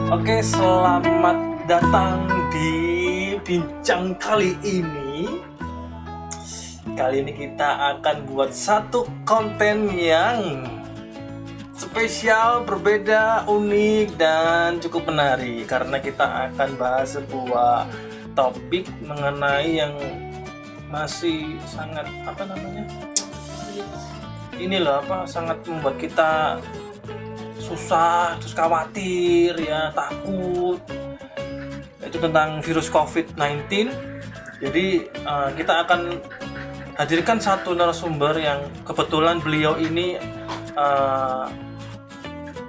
Oke, selamat datang di bincang kali ini. Kali ini kita akan buat satu konten yang spesial, berbeda, unik, dan cukup menarik. Karena kita akan bahas sebuah topik mengenai yang masih sangat sangat membuat kita susah, terus khawatir ya, takut, itu tentang virus COVID-19. Jadi kita akan hadirkan satu narasumber yang kebetulan beliau ini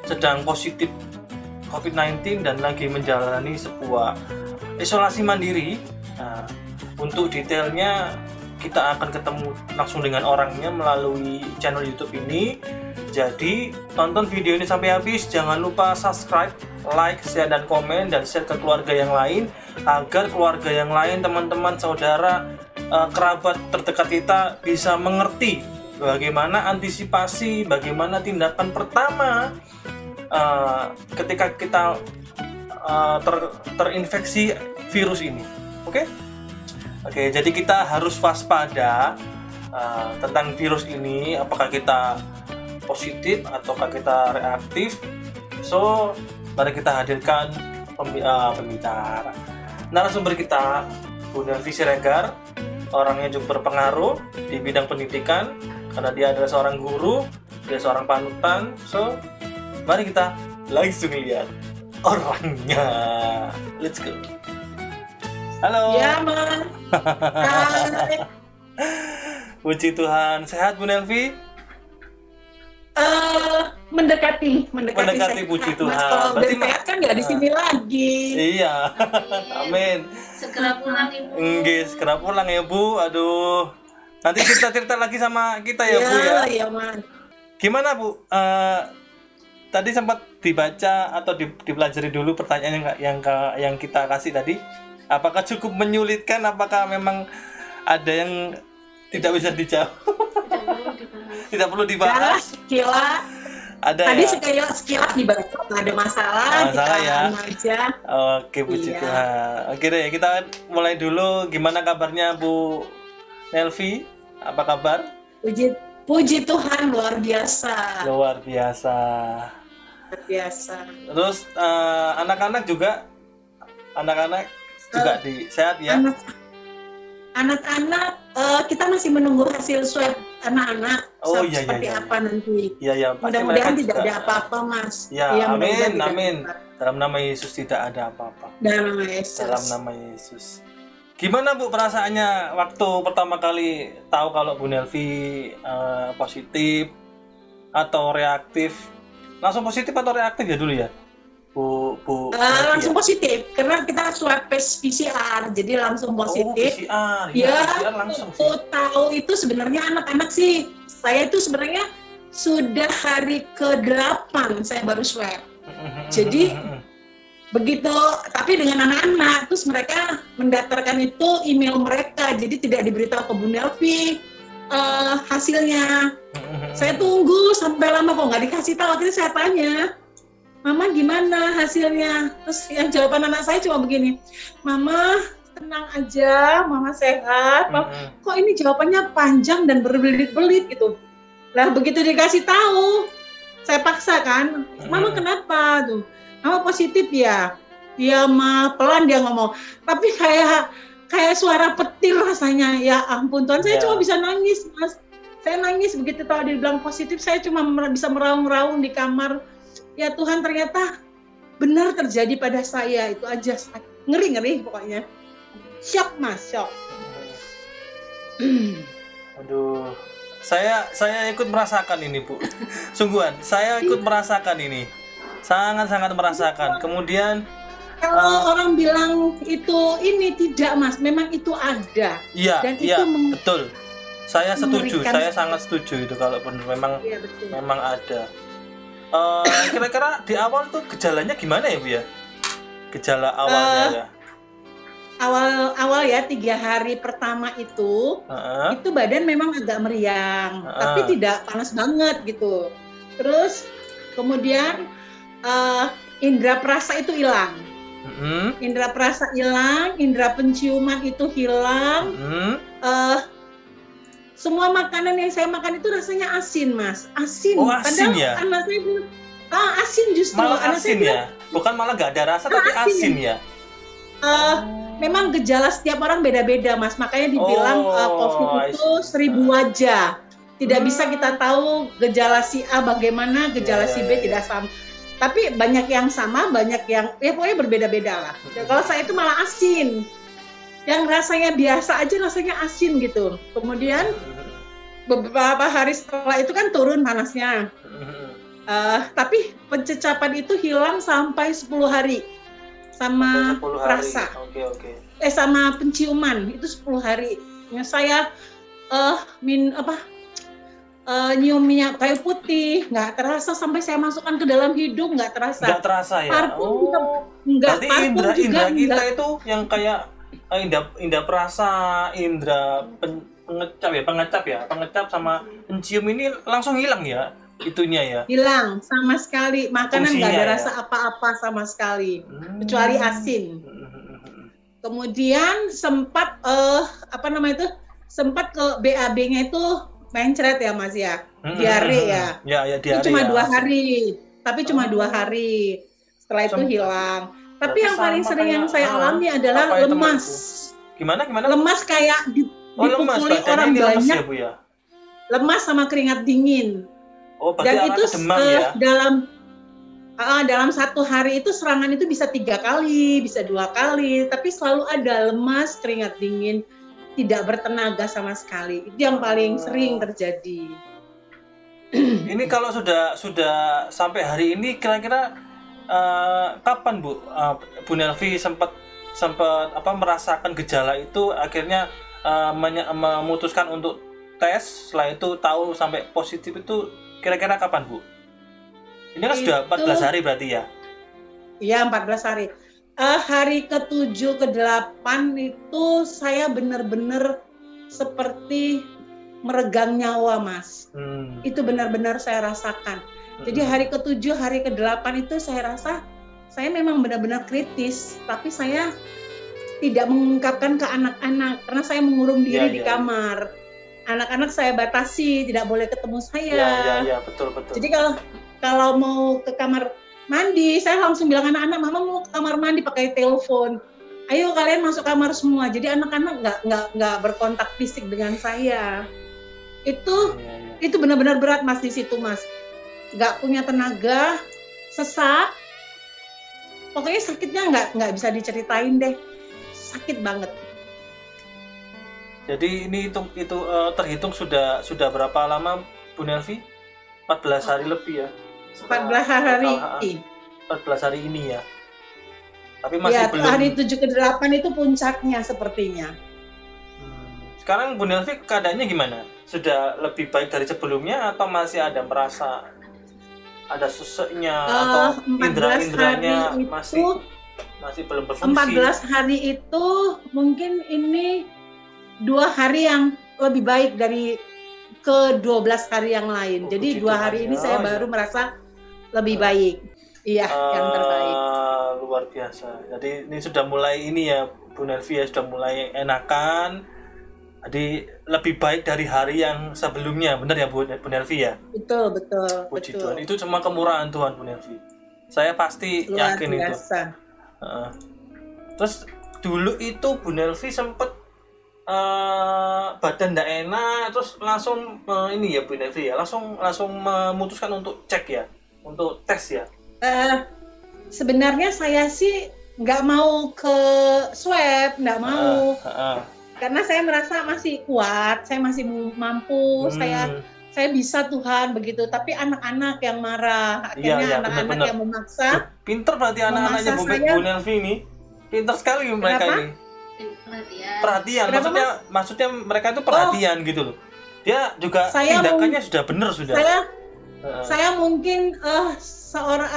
sedang positif COVID-19 dan lagi menjalani sebuah isolasi mandiri. Untuk detailnya kita akan ketemu langsung dengan orangnya melalui channel YouTube ini. Jadi tonton video ini sampai habis, jangan lupa subscribe, like, share, dan komen, dan share ke keluarga yang lain agar keluarga yang lain, teman-teman, saudara, kerabat terdekat kita bisa mengerti bagaimana antisipasi, bagaimana tindakan pertama ketika kita terinfeksi virus ini. Oke, jadi kita harus waspada tentang virus ini, apakah kita positif ataukah kita reaktif. So, mari kita hadirkan pembicara. Narasumber kita, Bu Nelvi Siregar, orangnya cukup berpengaruh di bidang pendidikan karena dia adalah seorang guru, dia seorang panutan. So, mari kita langsung lihat orangnya. Let's go. Halo. Ya, Mas. Hai. Puji Tuhan. Sehat, Bu Nelvi? Mendekati Puji sehat, Tuhan. Mas. Kalau Berarti udah sehat kan nggak di sini lagi. Iya. Amin. Segera pulang, Ibu. Nggih, segera pulang ya, Bu. Aduh. Nanti cerita lagi sama kita ya, Bu ya. Iya, Mas. Gimana, Bu? Tadi sempat dibaca atau dipelajari dulu pertanyaan yang kita kasih tadi. Apakah cukup menyulitkan? Apakah memang ada yang tidak bisa dijawab? Tidak perlu dibahas. Sekilas. Ada Tadi ya? sekilas dibaca, nggak ada masalah. Masalah ya. Aja. Oke, puji Iya. Tuhan. Oke deh, kita mulai dulu. Gimana kabarnya, Bu Nelvi? Apa kabar? Puji Tuhan, luar biasa. Luar biasa. Luar biasa. Terus anak-anak juga sehat ya? Anak-anak kita masih menunggu hasil swab anak-anak. Oh, seperti iya. apa nanti. Iya, pasti Mudah-mudahan mereka tidak juga. ada apa-apa, Mas. Ya, Iya, amin, mudah-mudahan tidak amin. ada apa-apa. Dalam nama Yesus tidak ada apa-apa. Dalam nama Yesus. Dalam nama Yesus. Gimana, Bu, perasaannya waktu pertama kali tahu kalau Bu Nelvi positif atau reaktif? Langsung positif atau reaktif ya dulu ya, Bu Nelvi, langsung ya? positif karena kita swab PCR, jadi langsung positif. Oh, PCR. Ya, PCR langsung sih. aku tahu itu sebenarnya anak-anak sih. Saya itu sebenarnya sudah hari ke-8 saya baru swab. Jadi begitu, tapi dengan anak-anak, terus mereka mendaftarkan itu email mereka, jadi tidak diberitahu ke Bu Nelvi hasilnya. Saya tunggu sampai lama kok nggak dikasih tahu. Akhirnya saya tanya, Mama gimana hasilnya? Terus yang jawaban anak saya cuma begini, Mama tenang aja, Mama sehat. Kok ini jawabannya panjang dan berbelit-belit gitu. Lah begitu dikasih tahu, saya paksa kan, Mama kenapa tuh? Mama positif ya? Iya, Ma, pelan dia ngomong. Tapi kayak suara petir rasanya. Ya ampun Tuhan, saya cuma bisa nangis, Mas. Saya nangis begitu tahu dia bilang positif, saya cuma bisa meraung-raung di kamar. Ya Tuhan, ternyata benar terjadi pada saya, itu aja. Ngeri pokoknya. Shock, Mas, shock. Aduh. Saya ikut merasakan ini, Bu. Sungguhan, saya ikut merasakan ini. Sangat-sangat merasakan. Kemudian kalau orang bilang ini tidak, Mas, memang itu ada. Iya, dan iya, itu betul. Saya setuju, mengerikan. saya sangat setuju itu kalau memang Iya, betul. memang ada. Kira-kira di awal tuh gejalanya gimana ya, Bu ya? Gejala awalnya ya. Awal ya 3 hari pertama itu badan memang agak meriang, tapi tidak panas banget gitu. Terus kemudian indra perasa itu hilang. Indra perasa hilang, indra penciuman itu hilang. Semua makanan yang saya makan itu rasanya asin, Mas. Asin. Oh, asin. Padahal ya? Anak saya bilang, asin justru. Malah asin ya? Bukan malah nggak ada rasa, tapi asin ya? Memang gejala setiap orang beda-beda, Mas. Makanya dibilang COVID itu 1000 wajah. Tidak bisa kita tahu gejala si A bagaimana, gejala si B tidak sama. Tapi banyak yang sama, banyak yang ya pokoknya berbeda-beda lah. Kalau saya itu malah asin. Yang rasanya biasa aja rasanya asin gitu. Kemudian beberapa hari setelah itu kan turun panasnya. Tapi pencecapan itu hilang sampai 10 hari. Sama 10 hari. Rasa. Okay. Sama penciuman itu 10 hari. Saya nyium minyak kayu putih, nggak terasa sampai saya masukkan ke dalam hidung, nggak terasa. Nggak terasa ya? Parfum juga nggak. Berarti indra kita itu yang kayak indra perasa, indra pengecap sama pencium ini langsung hilang ya? Itunya ya? Hilang sama sekali. Makanan nggak ada rasa apa-apa sama sekali, kecuali asin. Kemudian sempat sempat ke BAB-nya itu mencret ya, Mas ya, diare ya. Ya diare. Itu cuma 2 hari, tapi cuma 2 hari. Setelah itu hilang. Tapi yang paling sering yang saya alami adalah lemas. Gimana? Lemas kayak dipukuli orang banyak. Ya, Bu, ya? Lemas sama keringat dingin. Dan itu demam, ya? dalam 1 hari itu serangan itu bisa 3 kali, bisa 2 kali, tapi selalu ada lemas, keringat dingin, tidak bertenaga sama sekali. Itu yang paling sering terjadi. Ini kalau sudah sampai hari ini kira-kira kapan Bu Nelvi sempat merasakan gejala itu, akhirnya memutuskan untuk tes, setelah itu tahu sampai positif itu kira-kira kapan Bu? Ini kan sudah 14 hari berarti ya? Iya, 14 hari. Hari ke-7, ke-8 itu saya benar-benar seperti meregang nyawa, Mas. Itu benar-benar saya rasakan. Jadi hari ke-7, hari ke-8 itu saya rasa saya memang benar-benar kritis, tapi saya tidak mengungkapkan ke anak-anak karena saya mengurung diri di kamar. Anak-anak saya batasi, tidak boleh ketemu saya. Iya, betul. Jadi kalau mau ke kamar mandi, saya langsung bilang anak-anak, mama mau ke kamar mandi pakai telepon. Ayo kalian masuk kamar semua. Jadi anak-anak nggak berkontak fisik dengan saya. Itu benar-benar berat, Mas, di situ, Mas. Nggak punya tenaga, sesak. Pokoknya sakitnya nggak bisa diceritain deh. Sakit banget. Jadi ini itu terhitung sudah berapa lama Bu Nelvi? 14 hari lebih ya. 14 hari. 14 hari ini ya. Tapi masih belum. Hari 7 ke 8 itu puncaknya sepertinya. Sekarang Bu Nelvi keadaannya gimana? Sudah lebih baik dari sebelumnya atau masih ada merasa ada seseknya atau indera-inderanya masih belum berfungsi? 14 hari itu mungkin ini 2 hari yang lebih baik dari ke 12 hari yang lain. Jadi 2 hari ini saya baru merasa lebih baik. Iya, yang terbaik. Luar biasa. Jadi ini sudah mulai ini ya Bu Nelvi ya, sudah mulai enakan. Jadi lebih baik dari hari yang sebelumnya, benar ya Bu Nelvi ya? Betul. Puji Tuhan. Itu cuma kemurahan Tuhan Bu Nelvi. Saya pasti luar yakin biasa. Itu. Terus dulu itu Bu Nelvi sempat badan tidak enak, terus langsung ini ya Bu Nelvi ya, langsung memutuskan untuk cek ya, untuk tes ya. Sebenarnya saya sih nggak mau ke swab, nggak mau, karena saya merasa masih kuat, saya masih mampu, saya bisa Tuhan begitu. Tapi anak-anak yang marah, akhirnya anak-anak bener. Yang memaksa. Pinter berarti anak-anaknya Bu Nelvi ini, pinter sekali mereka. Kenapa? Ini. Perhatian, maksudnya mereka itu perhatian gitu loh. Dia juga tindakannya sudah benar sudah. Saya mungkin seorang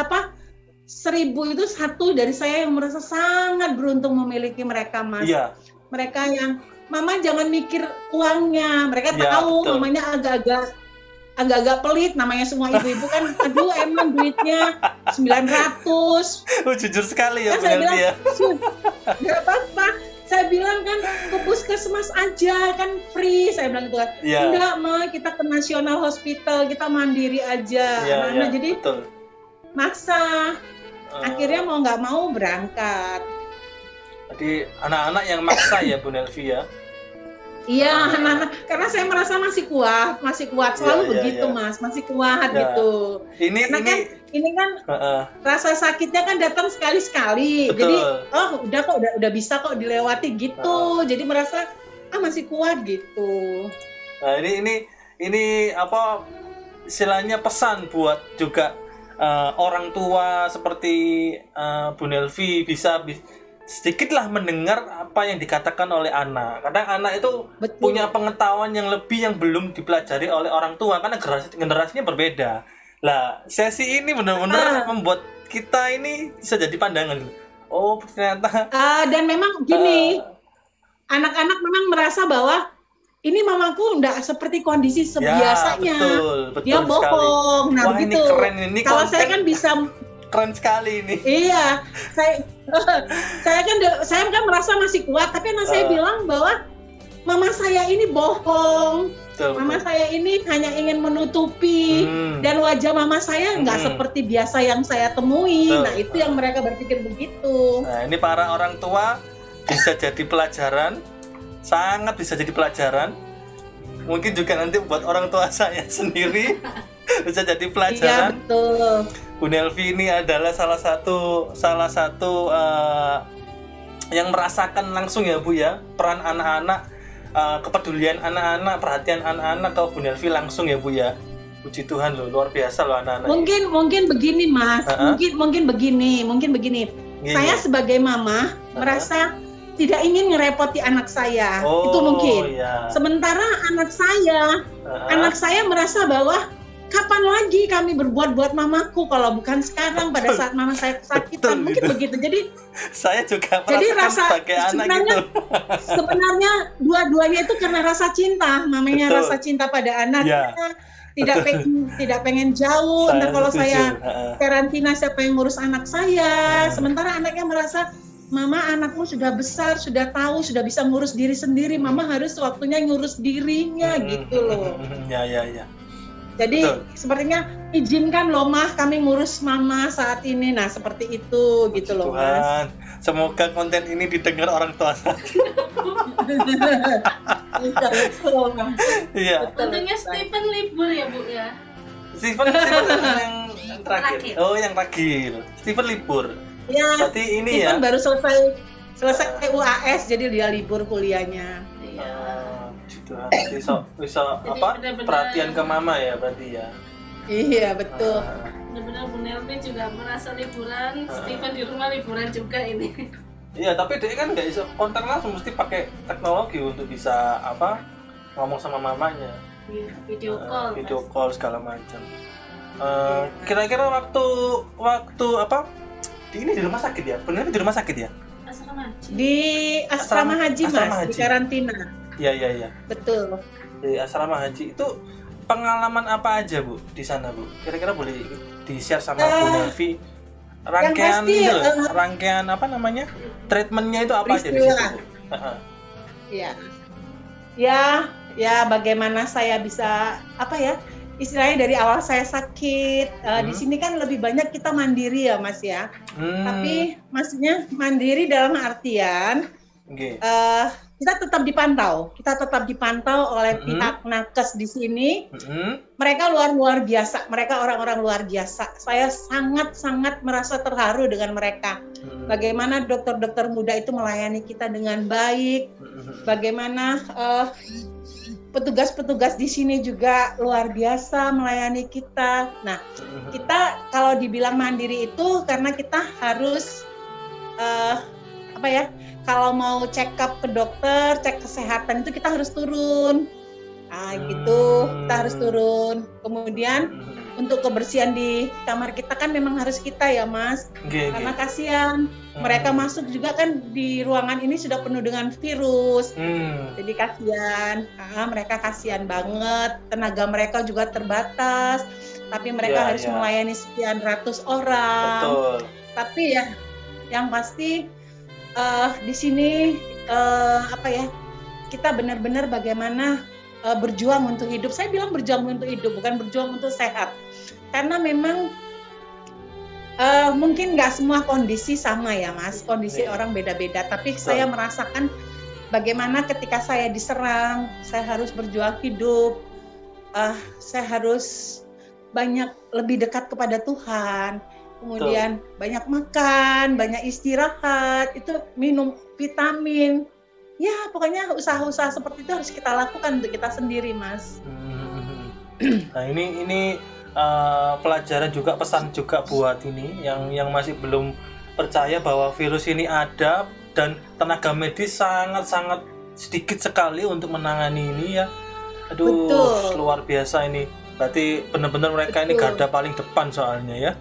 1000 itu satu dari saya yang merasa sangat beruntung memiliki mereka, Mas. Iya. Mereka yang mama jangan mikir uangnya, mereka tahu betul. Mamanya agak-agak pelit, namanya semua ibu-ibu kan, aduh emang duitnya 900. Jujur sekali ya, Kan saya Bu bilang, Nelvi ya. nggak apa-apa. Saya bilang kan ke puskesmas aja kan free, saya bilang gitu kan. Iya. Enggak mah, kita ke National Hospital, kita mandiri aja. Iya, Anak-anak iya, jadi betul. maksa. Akhirnya mau nggak mau berangkat. Jadi anak-anak yang maksa ya Bu Nelvi ya. Iya, anak-anak, karena saya merasa masih kuat, selalu Iya, begitu iya. Mas, masih kuat Ya. gitu. Ini Karena kan ini kan rasa sakitnya kan datang sekali-sekali, Betul. jadi udah kok, udah bisa kok dilewati gitu, jadi merasa masih kuat gitu. Nah ini apa istilahnya pesan buat juga orang tua seperti Bu Nelvi bisa sedikitlah mendengar apa yang dikatakan oleh anak. Kadang anak itu Betul. punya pengetahuan yang lebih yang belum dipelajari oleh orang tua karena generasinya berbeda. Lah, sesi ini benar-benar membuat kita ini bisa jadi pandangan. Oh, ternyata Dan memang gini, anak-anak memang merasa bahwa ini mamaku enggak seperti kondisi sebiasanya. Ya, betul Dia bohong. sekali. Nah, wah, begitu. Ini keren ini. Kalau saya kan bisa keren sekali ini. Iya, saya kan merasa masih kuat, tapi anak saya bilang bahwa mama saya ini bohong. Mama saya ini hanya ingin menutupi dan wajah mama saya nggak seperti biasa yang saya temui. Nah, itu yang mereka berpikir begitu. Nah, ini para orang tua bisa jadi pelajaran, sangat bisa jadi pelajaran. Mungkin juga nanti buat orang tua saya sendiri bisa jadi pelajaran. Iya, betul. Bu Nelvi ini adalah salah satu yang merasakan langsung ya Bu ya, peran anak-anak, kepedulian anak-anak, perhatian anak-anak ke Bu Nelvi langsung ya Bu ya. Puji Tuhan loh, luar biasa loh anak-anak. Mungkin begini Mas, mungkin begini. Gini. Saya sebagai mama merasa tidak ingin ngerepoti anak saya, itu mungkin. Iya. Sementara anak saya merasa bahwa kapan lagi kami berbuat buat mamaku kalau bukan sekarang pada saat mama saya kesakitan, mungkin gitu. begitu. Jadi saya juga rasa sebagai anak gitu. Sebenarnya dua-duanya itu karena rasa cinta, mamanya rasa cinta pada anaknya. Tidak pengen jauh. Ntar kalau saya karantina siapa yang ngurus anak saya? Sementara anaknya merasa, mama anakmu sudah besar, sudah tahu, sudah bisa ngurus diri sendiri. Mama harus waktunya ngurus dirinya gitu loh. Ya. Jadi sepertinya izinkan loh mah kami ngurus mama saat ini. Nah seperti itu gitu loh Tuhan, Mas. semoga konten ini didengar orang tua saya. Iya. Untungnya Stephen libur ya Bu ya. Stephen yang terakhir. Oh yang terakhir. Stephen libur. Ya. Berarti ini Stephen ya. baru selesai UAS jadi dia libur kuliahnya. Iya. Bisa apa? benar-benar Perhatian ke mama ya berarti ya. Iya betul. Benar-benar Bu Nelvi juga merasa liburan, Stephen di rumah liburan juga ini. Iya, tapi dia kan nggak bisa kontak langsung, mesti pakai teknologi untuk bisa apa ngomong sama mamanya. Iya, video call segala macam. Kira-kira waktu apa? Ini di rumah sakit ya? Benar di rumah sakit ya? Asrama Haji. Di asrama haji Mas, asrama haji. di karantina. Iya. Betul. Di asrama haji itu pengalaman apa aja Bu di sana Bu? Kira-kira boleh di-share sama Bu Nelvi? Rangkaian pasti, gitu loh. Rangkaian apa namanya? Treatmentnya itu apa aja di situ Bu? Iya. Ya bagaimana saya bisa istilahnya dari awal saya sakit, di sini kan lebih banyak kita mandiri ya Mas ya. Tapi maksudnya mandiri dalam artian kita tetap dipantau oleh pihak nakes di sini. Mereka luar biasa, mereka orang-orang luar biasa. Saya sangat merasa terharu dengan mereka. Bagaimana dokter-dokter muda itu melayani kita dengan baik. Bagaimana petugas-petugas di sini juga luar biasa melayani kita. Nah, kita kalau dibilang mandiri itu karena kita harus kalau mau check up ke dokter, cek kesehatan itu kita harus turun. Gitu, kita harus turun. Kemudian untuk kebersihan di kamar kita kan memang harus kita ya Mas, karena kasihan mereka masuk juga kan di ruangan ini sudah penuh dengan virus, jadi kasihan, mereka kasihan banget, tenaga mereka juga terbatas, tapi mereka harus melayani sekian ratus orang. Betul. Tapi ya, yang pasti di sini kita benar-benar bagaimana berjuang untuk hidup. Saya bilang berjuang untuk hidup, bukan berjuang untuk sehat. Karena memang mungkin nggak semua kondisi sama ya Mas, kondisi orang beda-beda. Tapi saya merasakan bagaimana ketika saya diserang, saya harus berjuang hidup, saya harus lebih dekat kepada Tuhan, kemudian banyak makan, banyak istirahat, itu minum vitamin. Ya, pokoknya usaha-usaha seperti itu harus kita lakukan untuk kita sendiri, Mas. Nah, ini pelajaran juga, pesan juga buat ini yang masih belum percaya bahwa virus ini ada dan tenaga medis sangat-sangat sedikit sekali untuk menangani ini ya. Aduh, betul. Luar biasa ini. Berarti benar-benar mereka ini garda paling depan soalnya ya.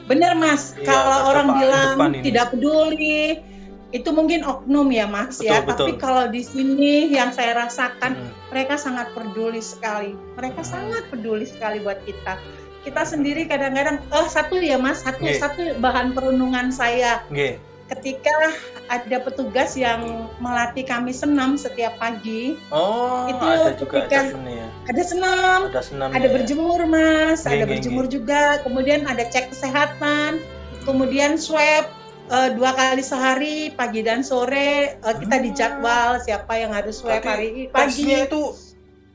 Benar, Mas. Ya, kalau orang bilang tidak peduli, itu mungkin oknum ya Mas, betul, ya. Betul. Tapi kalau di sini yang saya rasakan mereka sangat peduli sekali. Mereka sangat peduli sekali buat kita. Kita sendiri kadang-kadang satu ya Mas, satu bahan perenungan saya. Ketika ada petugas yang melatih kami senam setiap pagi. Itu ada juga ada senam, ada berjemur Mas, ada berjemur juga. Kemudian ada cek kesehatan, kemudian swab 2 kali sehari, pagi dan sore, kita dijadwal siapa yang harus swab hari pagi. Tesnya itu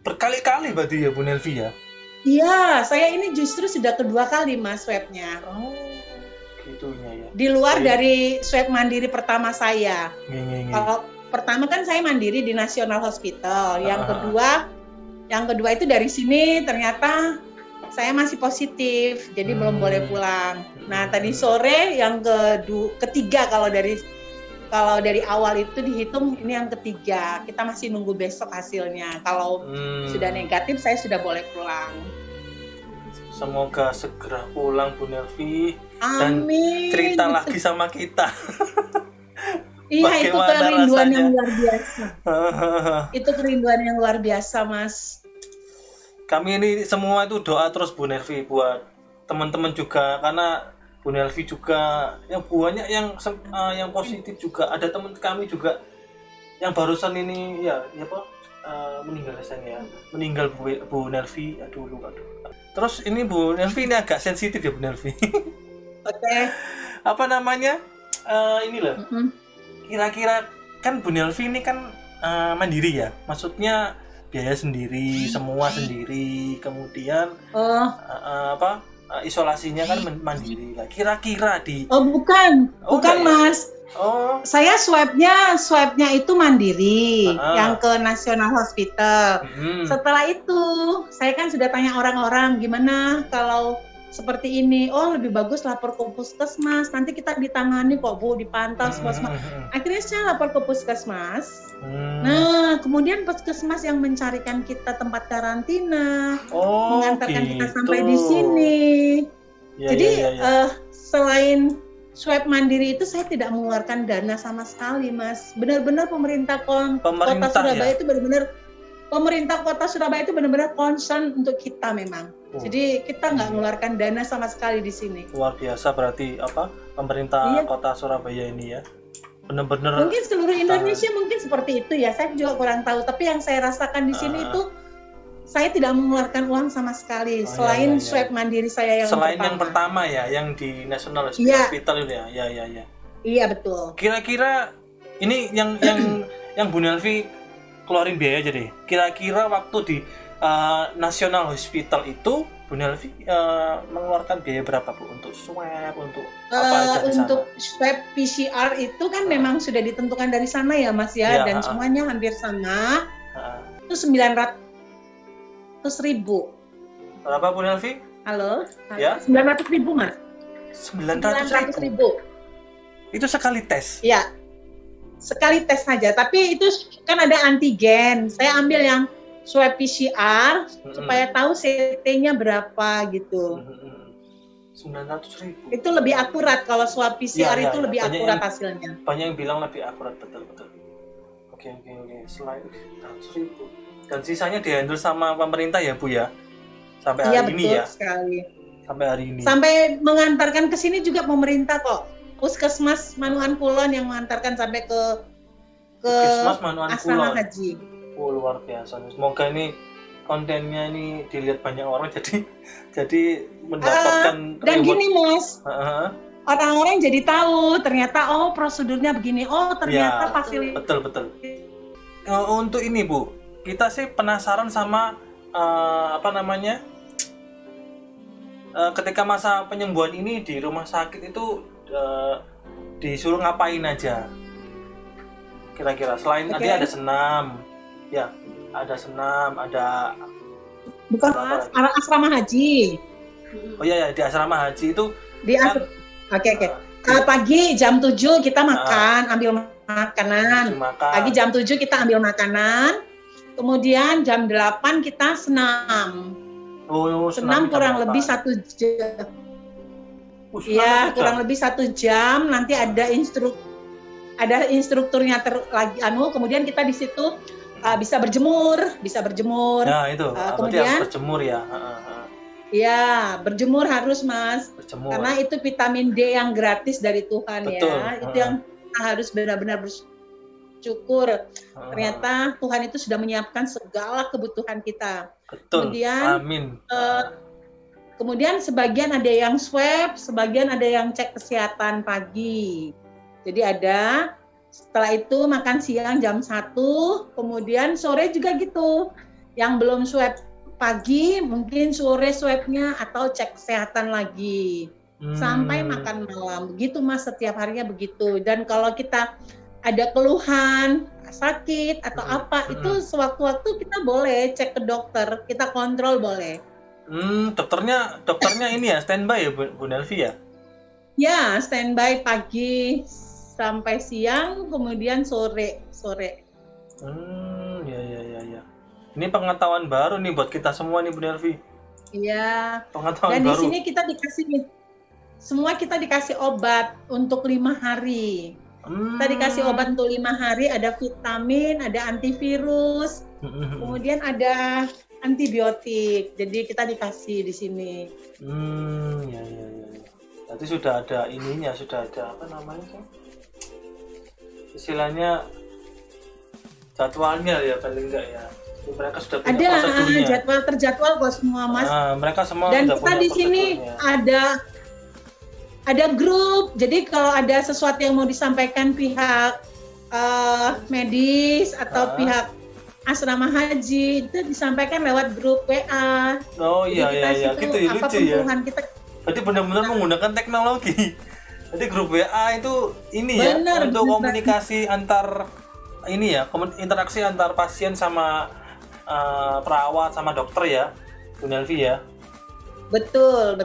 berkali-kali berarti ya Bu Nelvi ya? Iya, saya ini justru sudah kedua kali Mas swabnya. Gitunya ya. Di luar dari swab mandiri pertama saya. Kalau pertama kan saya mandiri di National Hospital, yang kedua itu dari sini ternyata saya masih positif, jadi belum boleh pulang. Nah, tadi sore yang ketiga kalau dari awal itu dihitung ini yang ketiga. Kita masih nunggu besok hasilnya. Kalau sudah negatif, saya sudah boleh pulang. Semoga segera pulang Bu Nelvi. Amin. Dan cerita lagi sama kita. Iya, itu kerinduan yang luar biasa. Itu kerinduan yang luar biasa, Mas. Kami ini semua itu doa terus Bu Nelvi buat teman-teman juga, karena Bu Nelvi juga yang banyak yang positif juga. Ada teman kami juga yang barusan ini meninggal Bu Nelvi. Aduh. Terus ini Bu Nelvi ini agak sensitif ya Bu Nelvi. Oke. Apa namanya? Inilah. Kira-kira kan Bu Nelvi ini kan mandiri ya. Maksudnya biaya sendiri, semua sendiri, kemudian isolasinya kan mandiri lah. Kira-kira bukan Mas. Saya swabnya itu mandiri, yang ke National Hospital. Setelah itu saya kan sudah tanya orang-orang gimana kalau seperti ini, lebih bagus lapor ke puskesmas, nanti kita ditangani kok Bu, dipantau semua. Akhirnya saya lapor ke puskesmas. Nah, kemudian puskesmas yang mencarikan kita tempat karantina, mengantarkan kita sampai di sini. Selain swab mandiri itu saya tidak mengeluarkan dana sama sekali, Mas. Benar-benar pemerintah Kota Surabaya itu pemerintah Kota Surabaya itu benar-benar concern untuk kita memang. Jadi kita nggak mengeluarkan dana sama sekali di sini. Luar biasa berarti pemerintah Kota Surabaya ini ya. Benar-benar. Mungkin seluruh Indonesia mungkin seperti itu ya. Saya juga kurang tahu. Tapi yang saya rasakan di sini itu saya tidak mengeluarkan uang sama sekali. Selain swab mandiri saya yang selain pertama. Yang pertama ya, yang di National Hospital itu ya. Ya. Iya betul. Kira-kira ini yang Bu Nelvi keluarin biaya aja deh. Kira-kira waktu di National Hospital itu Bu Nelvi mengeluarkan biaya berapa Bu untuk swab, untuk apa aja di sana? Untuk swab PCR itu kan memang sudah ditentukan dari sana ya Mas ya, dan semuanya hampir sama. Itu 900.000. Berapa Bu Nelvi? Halo? Ya? 900.000 Mas. 900.000. Itu sekali tes? Iya. Sekali tes saja, tapi itu kan ada antigen. Saya ambil yang swab PCR supaya tahu CT-nya berapa gitu. 900.000. Itu lebih akurat kalau swab PCR Ya, itu lebih akurat hasilnya. Banyak yang bilang lebih akurat, betul. Oke. Selain 900.000. Dan sisanya dihandle sama pemerintah ya Bu ya? Sampai hari ini ya? Iya betul sekali. Sampai hari ini. Sampai mengantarkan ke sini juga pemerintah kok. Puskesmas Manuan Kulon yang mengantarkan sampai ke Puskesmas Manuan asrama Kulon. haji. Oh, luar biasa. Semoga ini kontennya ini dilihat banyak orang jadi mendapatkan dan reward. gini Mas, orang-orang jadi tahu ternyata prosedurnya begini, ternyata fasilitas. Betul. Untuk ini Bu, kita sih penasaran sama ketika masa penyembuhan ini di rumah sakit itu disuruh ngapain aja kira-kira selain tadi ada senam ya, ada senam, ada bukan asrama haji. Oh iya di asrama haji itu di Oke. Pagi jam 7 kita makan, ambil makanan. Pagi jam 7 kita ambil makanan. Kemudian jam 8 kita senam. Senam kurang lebih 1 jam. Iya, kurang lebih 1 jam. Nanti ada instrukturnya kemudian kita di situ bisa berjemur. Nah, itu. Kemudian harus berjemur ya. Iya, berjemur harus Mas. Berjemur. Karena itu vitamin D yang gratis dari Tuhan. Betul. Ya. Itu yang kita harus benar-benar bersyukur. Ternyata Tuhan itu sudah menyiapkan segala kebutuhan kita. Betul. Kemudian, amin. Kemudian sebagian ada yang swab, sebagian ada yang cek kesehatan pagi. Jadi setelah itu makan siang jam 1, kemudian sore juga gitu. Yang belum swab pagi mungkin sore swabnya atau cek kesehatan lagi. Sampai makan malam. Begitu Mas, setiap harinya begitu. Dan kalau kita ada keluhan, sakit atau itu sewaktu-waktu kita boleh cek ke dokter, kita kontrol boleh. Dokternya ini ya standby ya Bu Nelvi ya? Ya, standby pagi sampai siang, kemudian sore. Ya. Ini pengetahuan baru nih buat kita semua nih Bu Nelvi. Iya. Pengetahuan baru. Dan di sini kita dikasih obat untuk 5 hari. Kita dikasih obat untuk 5 hari, ada vitamin, ada antivirus, kemudian ada antibiotik. Jadi kita dikasih di sini. Ya. Berarti sudah ada ininya, sudah ada apa namanya sih? Istilahnya jadwalnya ya paling enggak ya. Mereka sudah punya prosedurnya. Ada jadwal terjadwal kok semua Mas. Mereka semua dan sudah kita punya di sini ada grup. Jadi kalau ada sesuatu yang mau disampaikan pihak medis atau pihak asrama haji itu disampaikan lewat grup WA. Oh iya gitu ya, lucu ya. Kita berarti benar-benar menggunakan teknologi. Jadi grup WA itu ini ya untuk komunikasi antar ini ya, interaksi antar pasien sama perawat sama dokter ya, Bu Nelvi ya. Betul.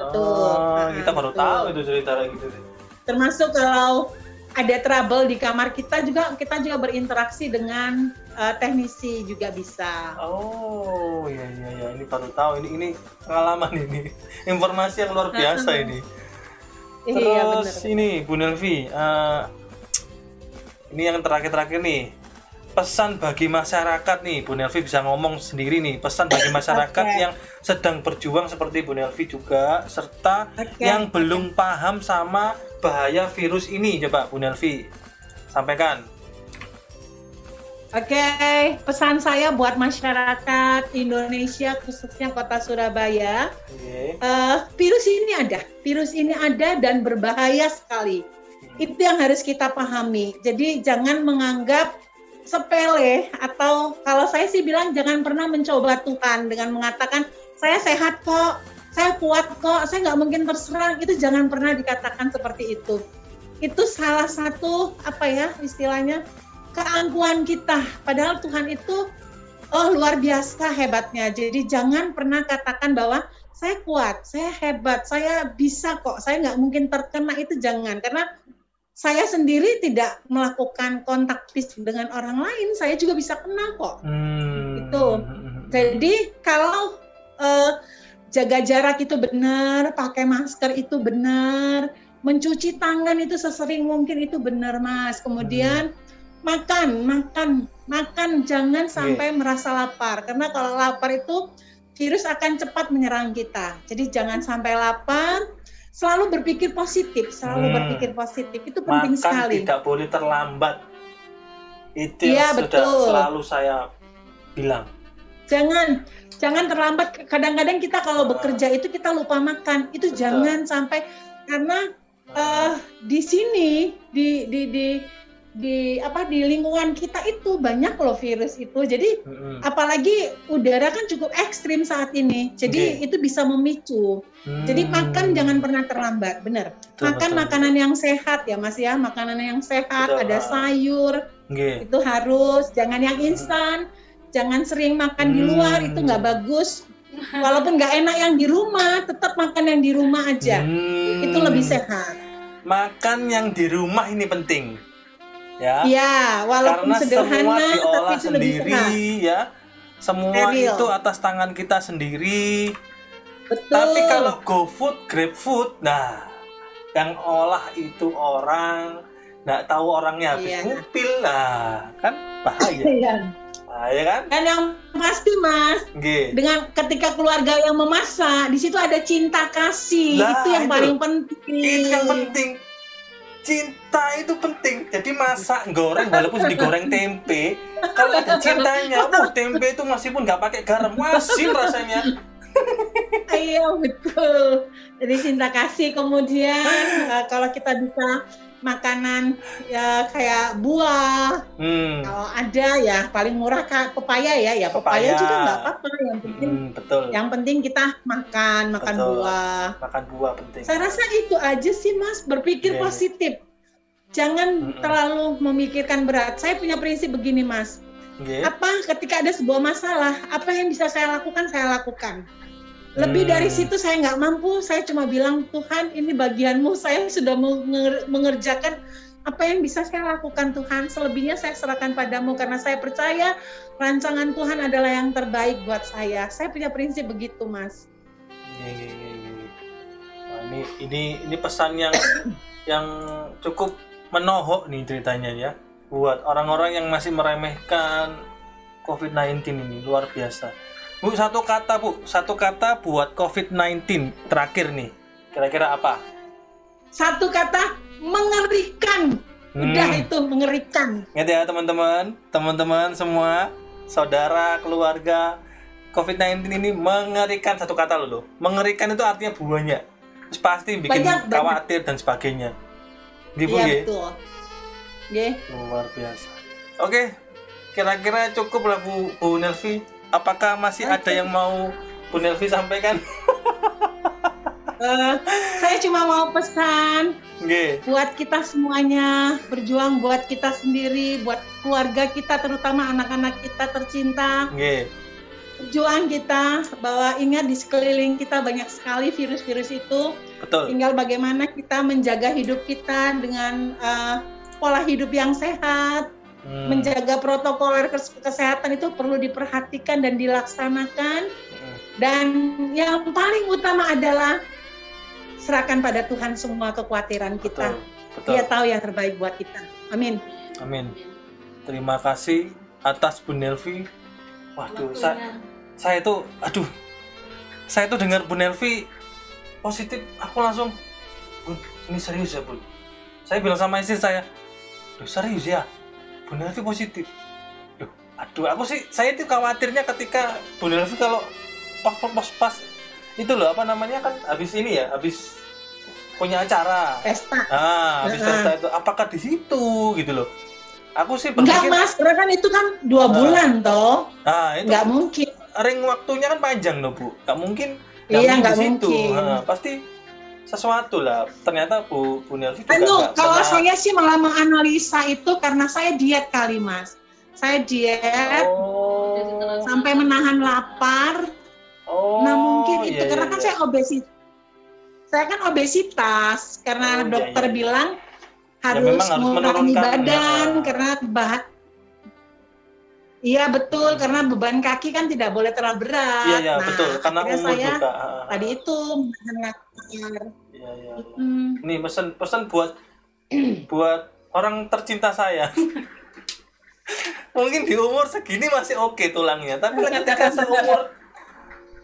Kita baru tahu itu cerita gitu. Termasuk kalau ada trouble di kamar kita juga berinteraksi dengan teknisi juga bisa. Oh iya ini baru tahu, ini pengalaman ini, informasi yang luar biasa ini. Terus ini Bu Nelvi, ini yang terakhir nih, pesan bagi masyarakat nih, Bu Nelvi bisa ngomong sendiri nih, pesan bagi masyarakat yang sedang berjuang seperti Bu Nelvi juga, serta yang belum paham sama bahaya virus ini, coba Bu Nelvi sampaikan. Pesan saya buat masyarakat Indonesia khususnya Kota Surabaya, virus ini ada dan berbahaya sekali. Itu yang harus kita pahami. Jadi jangan menganggap sepele, atau kalau saya sih bilang jangan pernah mencoba Tuhan dengan mengatakan saya sehat kok, saya kuat kok, saya nggak mungkin terserang. Itu jangan pernah dikatakan seperti itu. Itu salah satu istilahnya keangkuhan kita. Padahal Tuhan itu luar biasa hebatnya. Jadi jangan pernah katakan bahwa saya kuat, saya hebat, saya bisa kok, saya nggak mungkin terkena. Itu jangan, karena saya sendiri tidak melakukan kontak fisik dengan orang lain, saya juga bisa kena kok. Itu. Jadi kalau jaga jarak itu benar, pakai masker itu benar, mencuci tangan itu sesering mungkin itu benar, Mas. Kemudian makan, jangan sampai merasa lapar, karena kalau lapar itu virus akan cepat menyerang kita. Jadi jangan sampai lapar, selalu berpikir positif, itu penting sekali. Makan tidak boleh terlambat. Itu ya, yang sudah selalu saya bilang. Jangan terlambat. Kadang-kadang kita kalau bekerja itu kita lupa makan. Itu jangan sampai, karena di sini di lingkungan kita itu banyak loh virus itu. Jadi apalagi udara kan cukup ekstrim saat ini. Jadi itu bisa memicu. Jadi makan jangan pernah terlambat, benar. Makan makanan yang sehat ya, Mas ya. Makanan yang sehat, ada sayur. Itu harus, jangan yang instan. Jangan sering makan di luar, itu nggak bagus. Walaupun nggak enak yang di rumah, tetap makan yang di rumah aja. Itu lebih sehat. Makan yang di rumah ini penting. Ya, walaupun karena sederhana, semua diolah tapi itu sendiri ya. Semua Steril. itu atas tangan kita sendiri. Betul. Tapi kalau GoFood, GrabFood, nah yang olah itu orang, nggak tahu orangnya habis ngupil, nah kan bahaya. Ya kan? Dan yang pasti, Mas, dengan ketika keluarga yang memasak, di situ ada cinta kasih, itu yang paling penting. Itu yang penting. Cinta itu penting. Jadi masak, goreng, walaupun digoreng tempe, kalau ada cintanya, tempe itu meskipun nggak pakai garam, asin rasanya. Iya, betul. Jadi cinta kasih. Kemudian kalau kita bisa makanan ya kayak buah, kalau ada ya paling murah pepaya ya pepaya juga nggak apa-apa, yang penting yang penting kita makan buah. Makan buah penting. Saya rasa itu aja sih, Mas, berpikir positif, jangan terlalu memikirkan berat. Saya punya prinsip begini, Mas, ketika ada sebuah masalah, apa yang bisa saya lakukan, saya lakukan. Lebih dari situ saya nggak mampu, saya cuma bilang, Tuhan ini bagianmu, saya sudah mengerjakan apa yang bisa saya lakukan, Tuhan. Selebihnya saya serahkan padamu, karena saya percaya rancangan Tuhan adalah yang terbaik buat saya. Saya punya prinsip begitu, Mas. Wah, ini pesan yang cukup menohok nih ceritanya ya, buat orang-orang yang masih meremehkan COVID-19 ini, luar biasa. Bu, satu kata buat COVID-19 terakhir nih, kira-kira apa? Satu kata, mengerikan. Udah, itu mengerikan. Ingat ya teman-teman semua, saudara, keluarga, COVID-19 ini mengerikan, satu kata loh. Mengerikan itu artinya buahnya, terus pasti bikin khawatir dan sebagainya. Gitu, iya, betul. Luar biasa. Oke, kira-kira cukup lah Bu Nelvi. Apakah masih ada yang mau Bu Nelvi sampaikan? Saya cuma mau pesan buat kita semuanya, berjuang buat kita sendiri, buat keluarga kita, terutama anak-anak kita tercinta. Berjuang kita, bahwa ingat di sekeliling kita banyak sekali virus-virus itu. Betul. Tinggal bagaimana kita menjaga hidup kita dengan pola hidup yang sehat. Menjaga protokol kesehatan itu perlu diperhatikan dan dilaksanakan. Dan yang paling utama adalah serahkan pada Tuhan semua kekhawatiran kita. Betul. Dia tahu yang terbaik buat kita. Amin. Terima kasih atas Bu Nelvi. Waduh, saya itu dengar Bu Nelvi positif, aku langsung, ini serius ya, Bu? Saya bilang sama istri saya, serius ya? Bu Nelvi positif. Saya itu khawatirnya ketika Bu Nelvi kalau pas itu loh, apa namanya, kan habis punya acara. Pesta. Habis pesta itu, apakah di situ gitu loh. Aku sih berpikir, enggak, Mas, karena kan itu kan 2 bulan toh. Itu nggak mungkin. Ring waktunya kan panjang loh, Bu. Nggak mungkin. Nggak di situ. mungkin. Pasti sesuatu lah. Ternyata Bu Nelvi juga nggak kalau pernah. saya sih malah menganalisa itu karena saya diet kali, Mas. Saya diet sampai menahan lapar. Nah mungkin itu karena kan saya obesitas. Saya kan obesitas karena dokter bilang harus mengurangi badan karena Iya betul, karena beban kaki kan tidak boleh terlalu berat. Iya, iya, betul. Karena akhirnya umur saya juga. tadi itu mengajar. Iya, iya, iya. Hmm. Ini pesan buat orang tercinta saya. Mungkin di umur segini masih oke tulangnya, tapi ketika seumur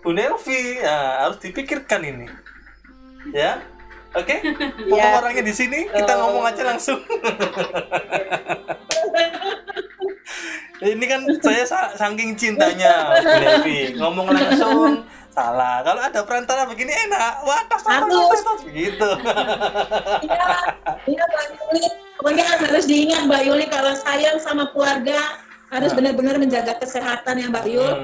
Bu Nelvi, ya, harus dipikirkan ini. Ya, oke? Mumpung orangnya di sini, kita ngomong aja langsung. Ini kan saya saking cintanya Bu Nelvi, ngomong langsung salah. Kalau ada perantara begini enak, wah tas begitu. Iya Mbak Yuli, pokoknya harus diingat Mbak Yuli kalau sayang sama keluarga harus benar-benar menjaga kesehatan ya Mbak Yul.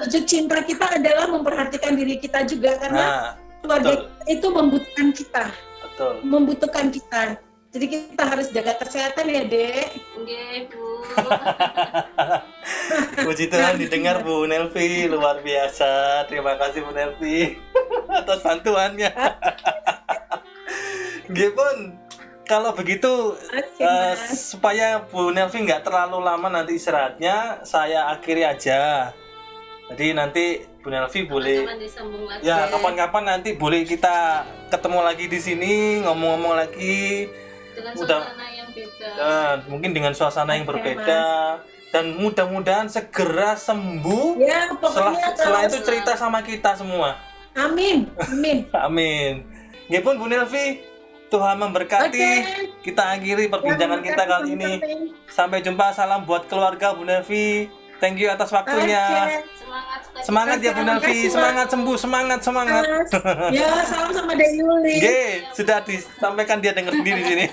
Wujud cinta kita adalah memperhatikan diri kita juga karena keluarga itu membutuhkan kita. Betul. Membutuhkan kita. Jadi kita harus jaga kesehatan ya, Dek. Oke, Bu. Puji Tuhan didengar Bu Nelvi, luar biasa. Terima kasih Bu Nelvi atas bantuannya. Gipun, kalau begitu supaya Bu Nelvi nggak terlalu lama nanti istirahatnya, saya akhiri aja. Jadi nanti Bu Nelvi boleh ya kapan-kapan nanti boleh kita ketemu lagi di sini ngomong-ngomong lagi dengan suasana yang beda. Mungkin dengan suasana yang berbeda dan mudah-mudahan segera sembuh. Ya, setelah itu cerita sama kita semua. Amin. Amin. Amin. Nggih Bu Nelvi, Tuhan memberkati. Kita akhiri perbincangan kita kali ini. Sampai jumpa, salam buat keluarga Bu Nelvi. Thank you atas waktunya. Semangat ya Bu Nelvi, semangat sembuh, semangat. Ya, salam sama Dek Yuli. Oke, sudah disampaikan dia dengar sendiri di sini.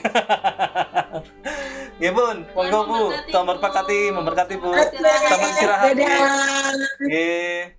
Nggih Bun, monggo Bu, Tuhan memberkati Bu. Selamat istirahat. Dadah. Nggih.